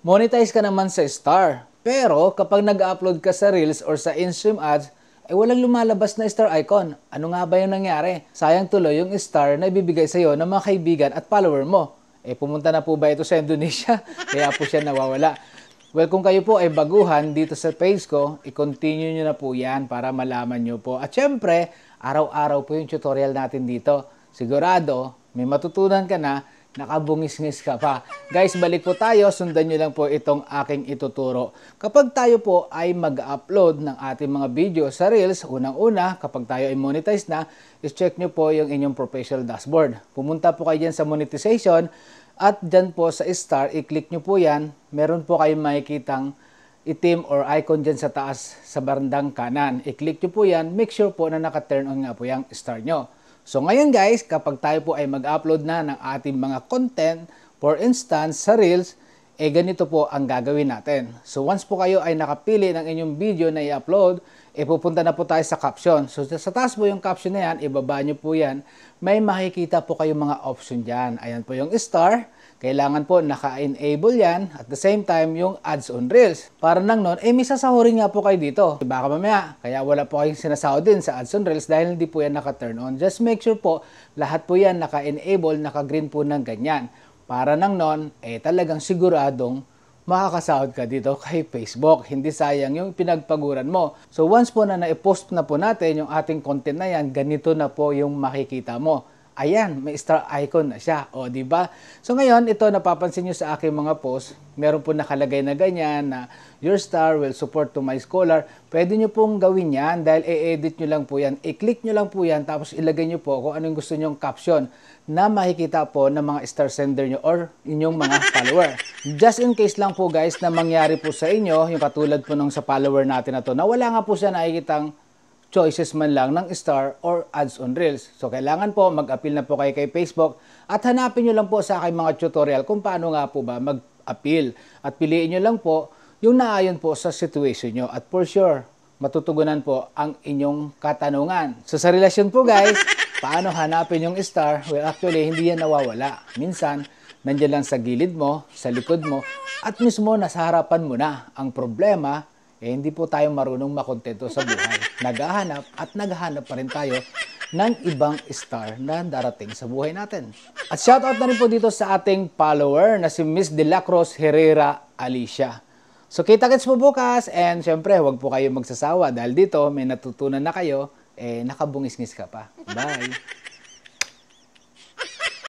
Monetize ka naman sa Star. Pero kapag nag-upload ka sa Reels or sa in-stream ads, walang lumalabas na star icon. Ano nga ba yung nangyari? Sayang tuloy yung star na ibibigay sa'yo ng mga kaibigan at follower mo. Pumunta na po ba ito sa Indonesia? Kaya po siya nawawala. Well, kung kayo po ay baguhan dito sa page ko, i-continue nyo na po yan para malaman nyo po. At syempre, araw-araw po yung tutorial natin dito. Sigurado, may matutunan ka na, nakabungis-ngis ka pa. Guys, balik po tayo. Sundan nyo lang po itong aking ituturo. Kapag tayo po ay mag-upload ng ating mga video sa Reels, unang-una, kapag tayo ay monetize na, is-check nyo po yung inyong professional dashboard. Pumunta po kayo dyan sa monetization at dyan po sa Star, i-click nyo po yan. Meron po kayong makikitang itim or icon dyan sa taas sa bandang kanan. I-click nyo po yan. Make sure po na naka-turn on nga po yung Star nyo. So ngayon guys, kapag tayo po ay mag-upload na ng ating mga content, for instance sa Reels, ganito po ang gagawin natin. So once po kayo ay nakapili ng inyong video na i-upload, pupunta na po tayo sa caption. So sa taas po yung caption na yan, ibaba nyo po yan, may makikita po kayong mga option dyan. Ayan po yung Star. Kailangan po naka-enable yan. At the same time, yung ads on Reels. Para nang nun, may sasahurin nga po kayo dito. Baka mamaya, kaya wala po kayong sinasahod din sa ads on Reels dahil hindi po yan naka-turn on. Just make sure po, lahat po yan naka-enable, naka-green po ng ganyan. Para nang nun, talagang siguradong makakasahod ka dito kay Facebook. Hindi sayang yung pinagpaguran mo. So once po na na-post na po natin yung ating content na yan, ganito na po yung makikita mo. Ayan, may star icon na siya. O, di ba? So ngayon, ito napapansin nyo sa aking mga post, meron po nakalagay na ganyan na your star will support to my scholar. Pwede nyo pong gawin yan dahil i-edit nyo lang po yan. I-click nyo lang po yan tapos ilagay nyo po kung anong gusto nyong caption na makikita po ng mga star sender nyo or inyong mga follower. Just in case lang po guys na mangyari po sa inyo, yung katulad po nung sa follower natin na to, na wala nga po siya nakikitang choices man lang ng star or ads on Reels. So, kailangan po mag-appeal na po kayo kay Facebook at hanapin nyo lang po sa aking mga tutorial kung paano nga po ba mag-appeal. At piliin nyo lang po yung naayon po sa situation nyo. At for sure, matutugunan po ang inyong katanungan. So, sa relasyon po guys, paano hanapin yung star? Well, actually, hindi yan nawawala. Minsan, nandiyan lang sa gilid mo, sa likod mo, at mismo nasa harapan mo na. Ang problema, hindi po tayo marunong makontento sa buhay. Naghahanap at naghahanap pa rin tayo ng ibang star na darating sa buhay natin. At shoutout na rin po dito sa ating follower na si Miss De La Cruz Herrera Alicia. So kita-kits po bukas and syempre huwag po kayo magsasawa dahil dito may natutunan na kayo, nakabungis-ngis ka pa. Bye!